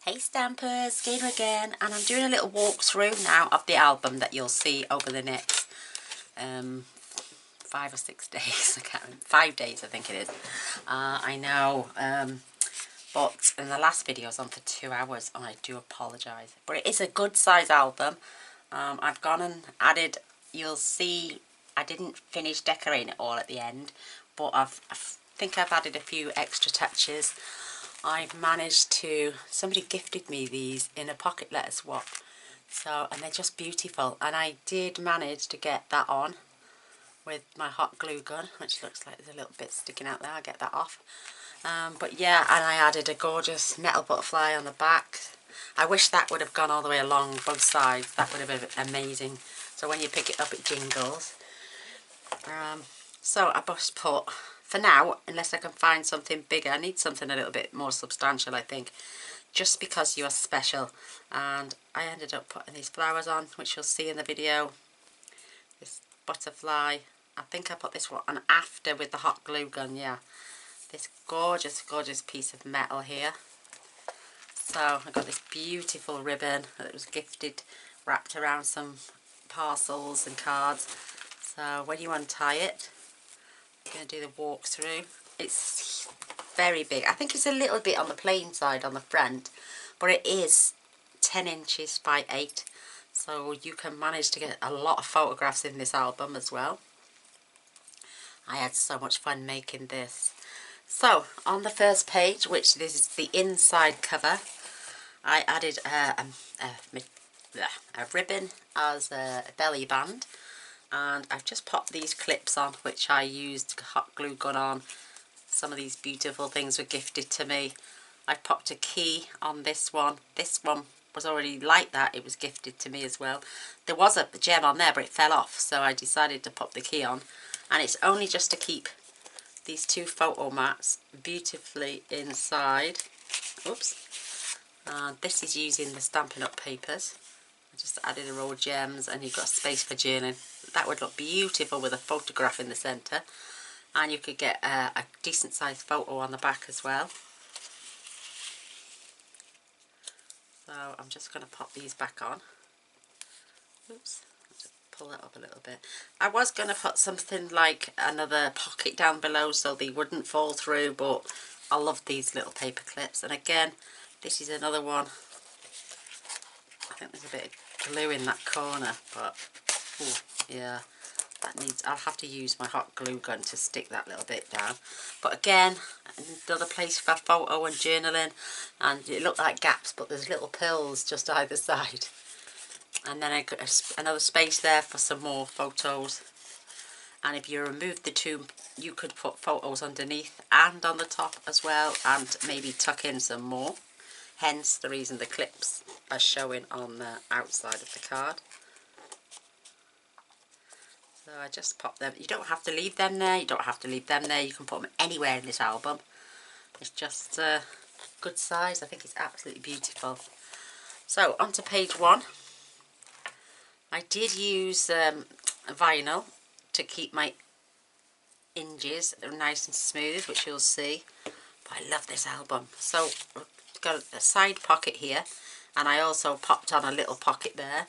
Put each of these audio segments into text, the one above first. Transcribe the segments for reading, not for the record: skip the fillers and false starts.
Hey Stampers, Gaynor again, and I'm doing a little walkthrough now of the album that you'll see over the next 5 or 6 days. I can't remember. 5 days I think it is. I know, but in the last video I was on for 2 hours and I do apologise. But it is a good size album. I've gone and added, you'll see, I didn't finish decorating it all at the end, but I think I've added a few extra touches. I've managed to, somebody gifted me these in a pocket letter swap, so, and they're just beautiful, and I did manage to get that on with my hot glue gun, which looks like there's a little bit sticking out there. I'll get that off. But yeah, and I added a gorgeous metal butterfly on the back. I wish that would have gone all the way along both sides. That would have been amazing. So when you pick it up it jingles. So I just put, for now, unless I can find something bigger, I need something a little bit more substantial, I think, just because you are special. And I ended up putting these flowers on, which you'll see in the video. This butterfly, I think I put this one on after with the hot glue gun, yeah. This gorgeous, gorgeous piece of metal here. So I got this beautiful ribbon that was gifted, wrapped around some parcels and cards. So when you untie it, I'm going to do the walkthrough. It's very big. I think it's a little bit on the plain side on the front, but it is 10 inches by 8. So you can manage to get a lot of photographs in this album as well. I had so much fun making this. So on the first page, which this is the inside cover, I added a ribbon as a belly band, and I've just popped these clips on, which I used hot glue gun on. Some of these beautiful things were gifted to me. I popped a key on this one. This one was already like that. It was gifted to me as well. There was a gem on there, but it fell off, so I decided to pop the key on. And it's only just to keep these 2 photo mats beautifully inside. Oops. This is using the Stampin' Up papers. I just added a row of gems, and you've got space for journaling. That would look beautiful with a photograph in the centre. And you could get a decent sized photo on the back as well. So I'm just going to pop these back on. Oops, just pull that up a little bit. I was going to put something like another pocket down below so they wouldn't fall through, but I love these little paper clips. And again, this is another one. I think there's a bit of glue in that corner, but ooh, yeah, that needs, I'll have to use my hot glue gun to stick that little bit down. But again, another place for photo and journaling, and it looked like gaps, but there's little pills just either side. And then I got another space there for some more photos. And if you remove the 2, you could put photos underneath and on the top as well, and maybe tuck in some more. Hence the reason the clips are showing on the outside of the card. So I just pop them. You don't have to leave them there. You don't have to leave them there. You can put them anywhere in this album. It's just a good size. I think it's absolutely beautiful. So on to page 1. I did use vinyl to keep my hinges nice and smooth, which you'll see. But I love this album. So I've got a side pocket here, and I also popped on a little pocket there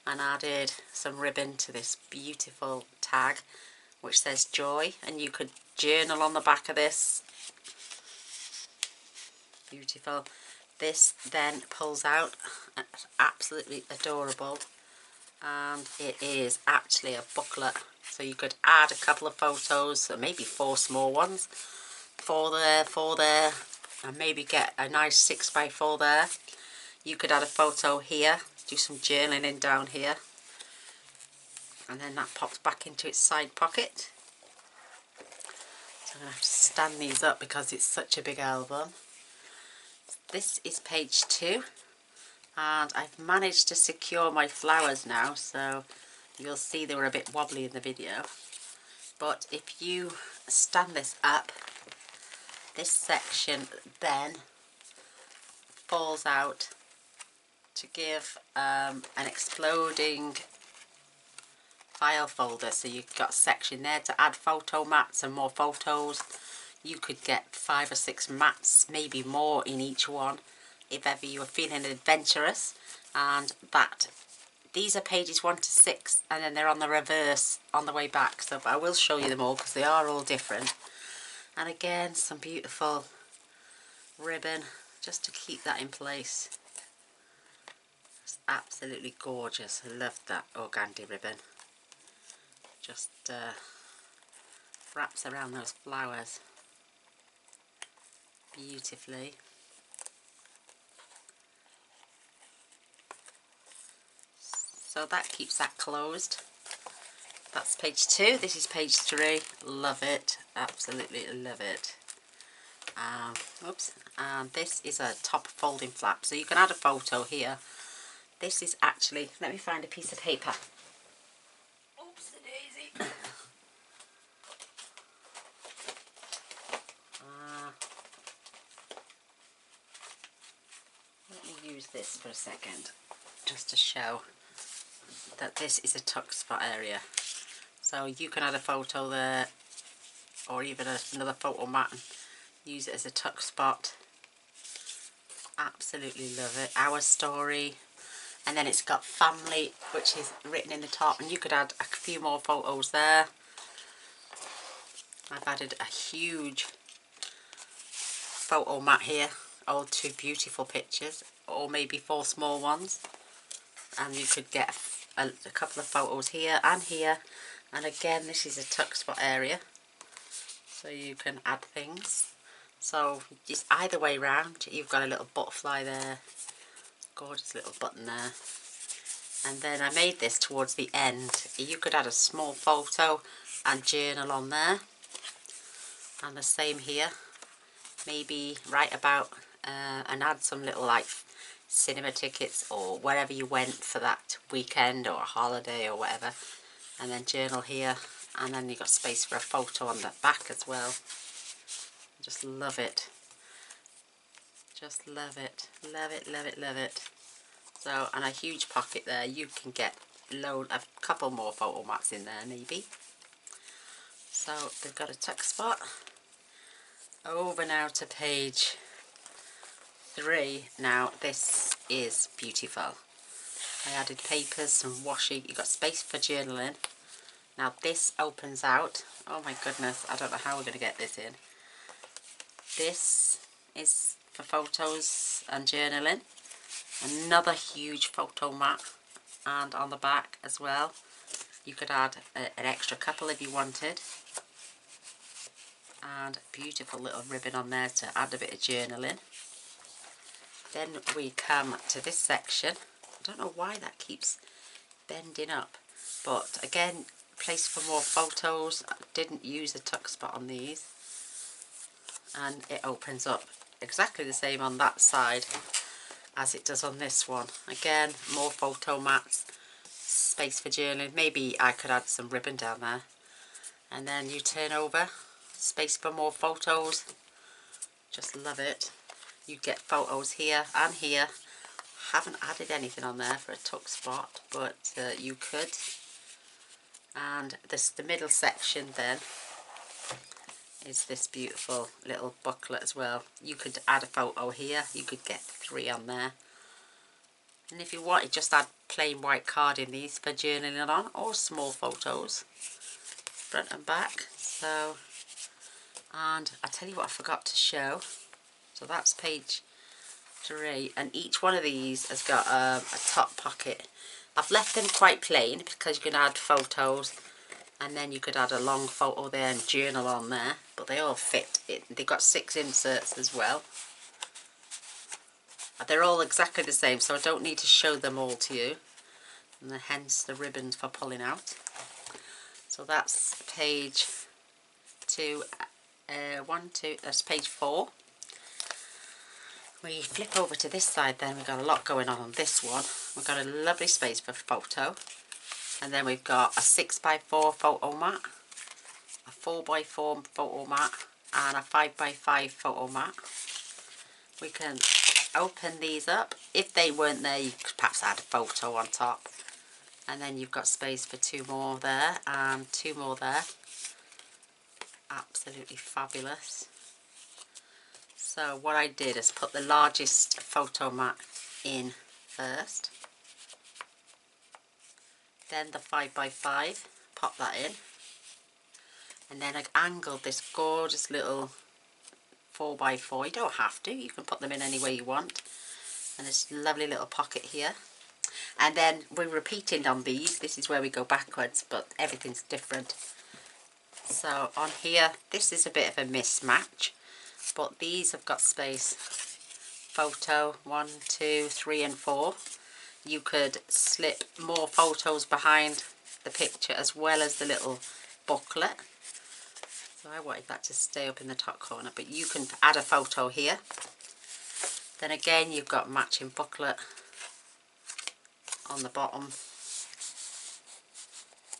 and added some ribbon to this beautiful tag which says joy, and you could journal on the back of this. Beautiful. This then pulls out. It's absolutely adorable, and it is actually a booklet, so you could add a couple of photos, or maybe 4 small ones, 4 there, and maybe get a nice 6x4 there. You could add a photo here, do some journaling down here, and then that pops back into its side pocket. So I'm going to have to stand these up because it's such a big album. This is page 2, and I've managed to secure my flowers now, so you'll see they were a bit wobbly in the video. But if you stand this up, this section then falls out to give an exploding file folder. So you've got a section there to add photo mats and more photos. You could get 5 or 6 mats, maybe more in each one. if ever you are feeling adventurous. And that these are pages 1 to 6, and then they're on the reverse on the way back. So but I will show you them all because they are all different. And again, some beautiful ribbon just to keep that in place. It's absolutely gorgeous. I love that organdy ribbon. Just wraps around those flowers beautifully. So that keeps that closed. That's page 2. This is page 3. Love it. Absolutely love it. Oops. And this is a top folding flap. So you can add a photo here. This is actually, let me find a piece of paper. Oops, the daisy. Let me use this for a second, just to show that this is a tuck spot area. So you can add a photo there, or even another photo mat and use it as a tuck spot. Absolutely love it. Our story. And then it's got family, which is written in the top, and you could add a few more photos there. I've added a huge photo mat here, all 2 beautiful pictures, or maybe 4 small ones. And you could get a couple of photos here and here. And again, this is a tuck spot area, so you can add things. So just either way round, you've got a little butterfly there, gorgeous little button there. And then I made this towards the end. You could add a small photo and journal on there. And the same here. Maybe write about and add some little like cinema tickets or wherever you went for that weekend or a holiday or whatever. And then journal here. And then you've got space for a photo on the back as well. Just love it. Just love it. Love it, love it, love it. So, and a huge pocket there. You can get a couple more photo mats in there maybe. So they've got a tuck spot. Over now to page 3. Now this is beautiful. I added papers, some washi. You've got space for journaling. Now this opens out. Oh my goodness, I don't know how we're going to get this in. This is for photos and journaling. Another huge photo mat, and on the back as well you could add an extra couple if you wanted, and a beautiful little ribbon on there to add a bit of journaling. Then we come to this section. I don't know why that keeps bending up, but again, place for more photos. I didn't use a tuck spot on these, and it opens up exactly the same on that side as it does on this one. Again, more photo mats, space for journaling. Maybe I could add some ribbon down there. And then you turn over, space for more photos. Just love it. You get photos here and here. Haven't added anything on there for a tuck spot, but you could. And the middle section then is this beautiful little booklet as well. You could add a photo here. You could get 3 on there. And if you wanted, just add plain white card in these for journaling on, or small photos, front and back. So, and I tell you what I forgot to show. So that's page 3, and each one of these has got a top pocket. I've left them quite plain because you can add photos, and then you could add a long photo there and journal on there, but they all fit. They've got 6 inserts as well. They're all exactly the same, so I don't need to show them all to you, and hence the ribbons for pulling out. So that's page 2, that's page 4. We flip over to this side then. We've got a lot going on this one. We've got a lovely space for photo, and then we've got a 6x4 photo mat, a 4x4 photo mat, and a 5x5 photo mat. We can open these up. If they weren't there, you could perhaps add a photo on top, and then you've got space for 2 more there and 2 more there. Absolutely fabulous. So what I did is put the largest photo mat in first, then the 5x5, pop that in, and then I angled this gorgeous little 4x4. You don't have to, you can put them in any way you want, and this lovely little pocket here. And then we're repeating on these. This is where we go backwards, but everything's different. So on here, this is a bit of a mismatch, but these have got space. Photo 1, 2, 3 and 4. You could slip more photos behind the picture as well as the little booklet. So I wanted that to stay up in the top corner, but you can add a photo here. Then again, you've got matching booklet on the bottom,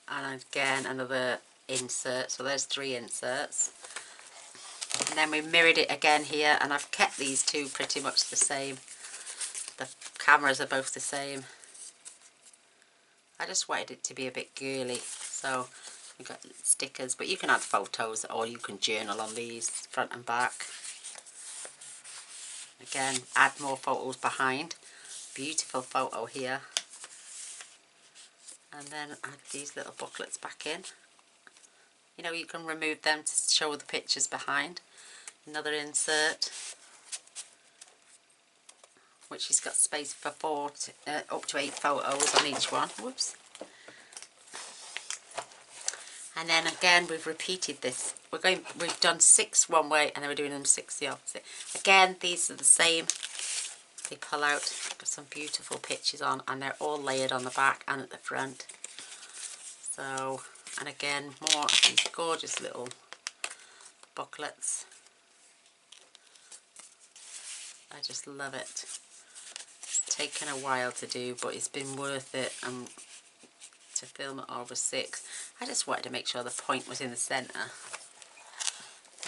and again another insert. So there's 3 inserts, and then we mirrored it again here, and I've kept these two pretty much the same. The cameras are both the same. I just wanted it to be a bit girly, so we've got stickers, but you can add photos or you can journal on these front and back. Again, add more photos behind. Beautiful photo here. And then add these little booklets back in. You know, you can remove them to show the pictures behind. Another insert, which has got space for up to 8 photos on each one. Whoops. And then again, we've repeated this. We've done 6 one way, and then we're doing them 6 the opposite. Again, these are the same. They pull out, got some beautiful pictures on, and they're all layered on the back and at the front. So, and again, more of these gorgeous little booklets. I just love it. It's taken a while to do, but it's been worth it. To film it over 6. I just wanted to make sure the point was in the centre.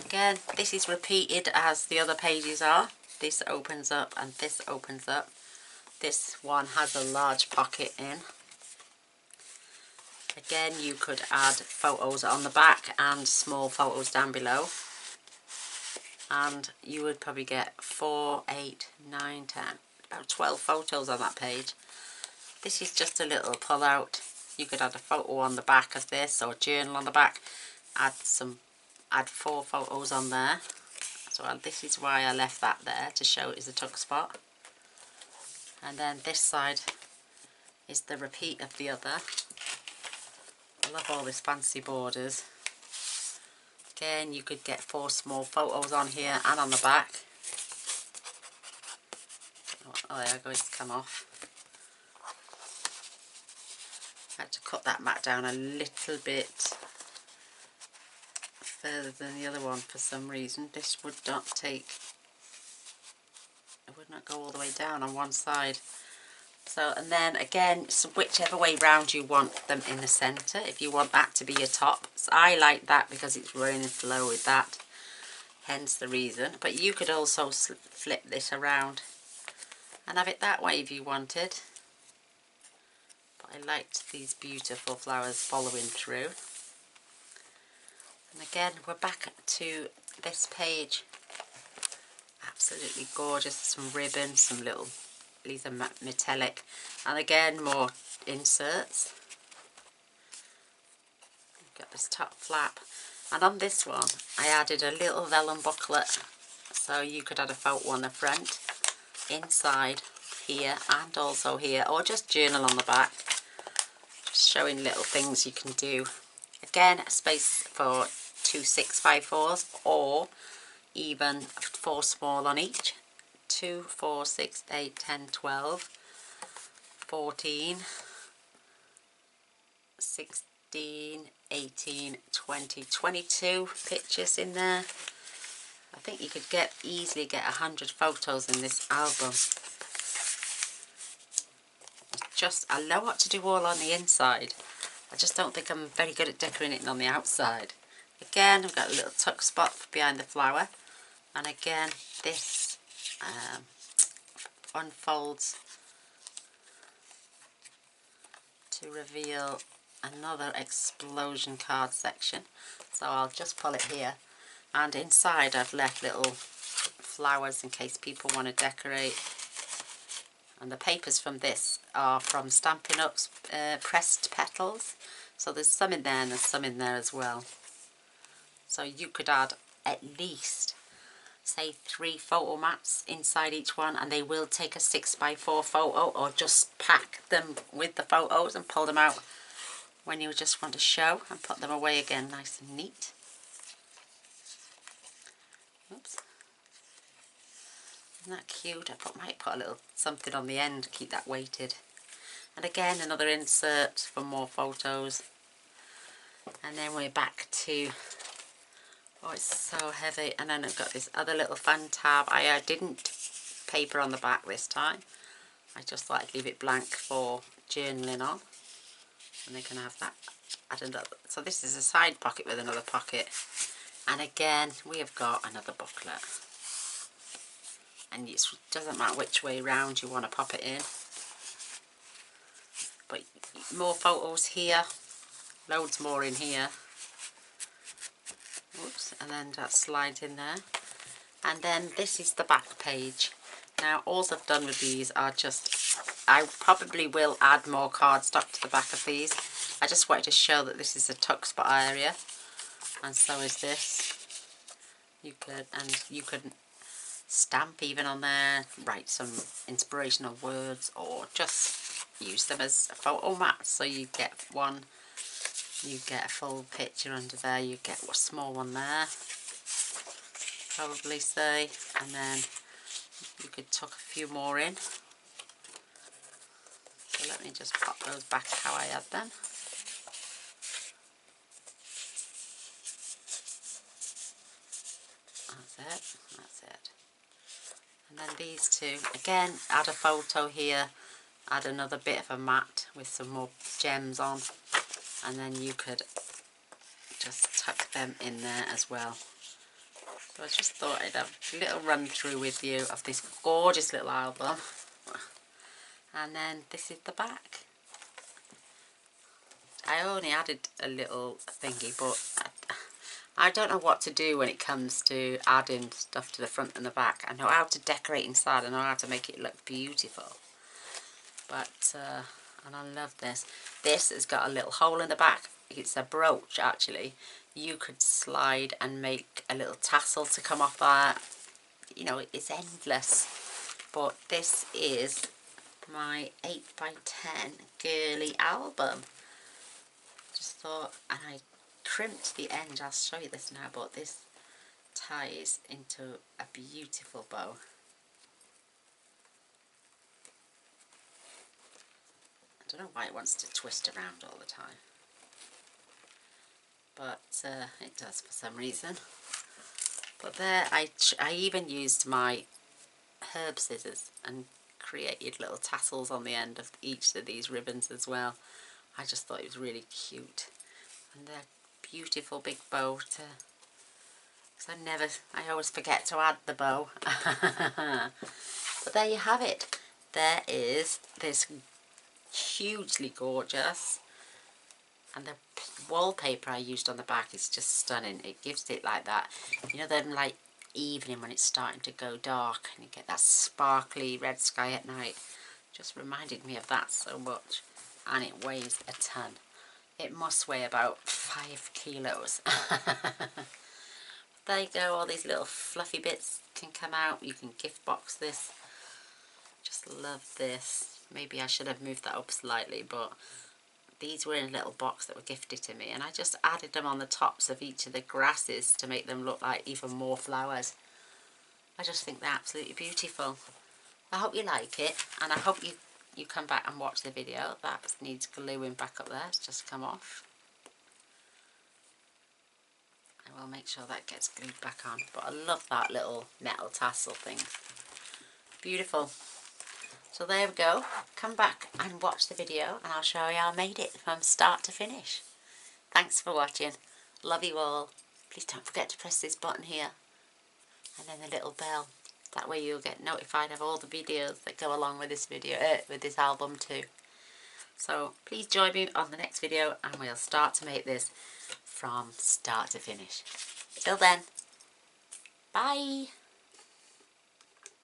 Again, this is repeated as the other pages are. This opens up and this opens up. This one has a large pocket in. Again, you could add photos on the back and small photos down below. And you would probably get 4, 8, 9, 10, about 12 photos on that page. This is just a little pull out. You could add a photo on the back of this, or a journal on the back. Add 4 photos on there. So this is why I left that there, to show it as a tuck spot. And then this side is the repeat of the other. I love all this fancy borders. Again, you could get 4 small photos on here and on the back. Oh, there it goes, it's come off. I had to cut that mat down a little bit further than the other one for some reason. This would not take, it would not go all the way down on one side. So, and then again, so whichever way round you want them in the centre, if you want that to be your top. So I like that because it's running flow with that, hence the reason. But you could also flip this around and have it that way if you wanted. I liked these beautiful flowers following through. And again, we're back to this page. Absolutely gorgeous. Some ribbon, some little, these are metallic. And again, more inserts. Got this top flap. And on this one, I added a little vellum booklet. So you could add a photo on the front, inside, here, and also here. Or just journal on the back. Showing little things you can do. Again, a space for 2 6x4s, or even 4 small on each. 2, 4, 6, 8, 10, 12, 14, 16, 18, 20, 22 pictures in there. I think you could easily get 100 photos in this album. I know what to do all on the inside. I just don't think I'm very good at decorating on the outside. Again, I've got a little tuck spot behind the flower. And again, this unfolds to reveal another explosion card section. So I'll just pull it here. And inside I've left little flowers in case people want to decorate. And the papers from this are from Stampin' Up's pressed petals. So there's some in there and there's some in there as well. So you could add at least, say, 3 photo mats inside each one, and they will take a 6x4 photo, or just pack them with the photos and pull them out when you just want to show and put them away again nice and neat. Oops. Isn't that cute? I might put a little something on the end to keep that weighted. And again, another insert for more photos. And then we're back to, oh, it's so heavy. And then I've got this other little fun tab. I didn't paper on the back this time. I just thought I'd leave it blank for journaling on. And they can have that added up. So this is a side pocket with another pocket. And again, we have got another booklet. And it doesn't matter which way round you want to pop it in. But more photos here. Loads more in here. Oops, and then that slides in there. And then this is the back page. Now, all I've done with these are just, I probably will add more cardstock to the back of these. I just wanted to show that this is a tuck spot area. And so is this. You could stamp even on there, write some inspirational words, or just use them as a photo mat. So you get one, you get a full picture under there, you get a small one there, probably say, and then you could tuck a few more in. So let me just pop those back how I had them. That's it, that's it. And then these two, again, add a photo here, add another bit of a mat with some more gems on, and then you could just tuck them in there as well. So I just thought I'd have a little run through with you of this gorgeous little album. And then this is the back. I only added a little thingy, but I don't know what to do when it comes to adding stuff to the front and the back. I know how to decorate inside, I know how to make it look beautiful. But, and I love this. This has got a little hole in the back. It's a brooch, actually. You could slide and make a little tassel to come off that. You know, it's endless. But this is my 8x10 girly album. Just thought, and I crimped the end, I'll show you this now, but this ties into a beautiful bow. I don't know why it wants to twist around all the time, but it does for some reason. But there, I even used my herb scissors and created little tassels on the end of each of these ribbons as well. I just thought it was really cute. And they're beautiful big bow to, because I always forget to add the bow. But there you have it. There is this hugely gorgeous, and the wallpaper I used on the back is just stunning. It gives it like that, you know, them like evening when it's starting to go dark and you get that sparkly red sky at night. Just reminded me of that so much. And it weighs a ton. It must weigh about 5 kilos. There you go, all these little fluffy bits can come out. You can gift box this. Just love this. Maybe I should have moved that up slightly, but these were in a little box that were gifted to me, and I just added them on the tops of each of the grasses to make them look like even more flowers. I just think they're absolutely beautiful. I hope you like it, and I hope you come back and watch the video. That needs gluing back up there. It's just come off. I will make sure that gets glued back on. But I love that little metal tassel thing. Beautiful. So there we go. Come back and watch the video and I'll show you how I made it from start to finish. Thanks for watching. Love you all. Please don't forget to press this button here. And then the little bell. That way you'll get notified of all the videos that go along with this video, with this album too. So please join me on the next video and we'll start to make this from start to finish. Till then, bye!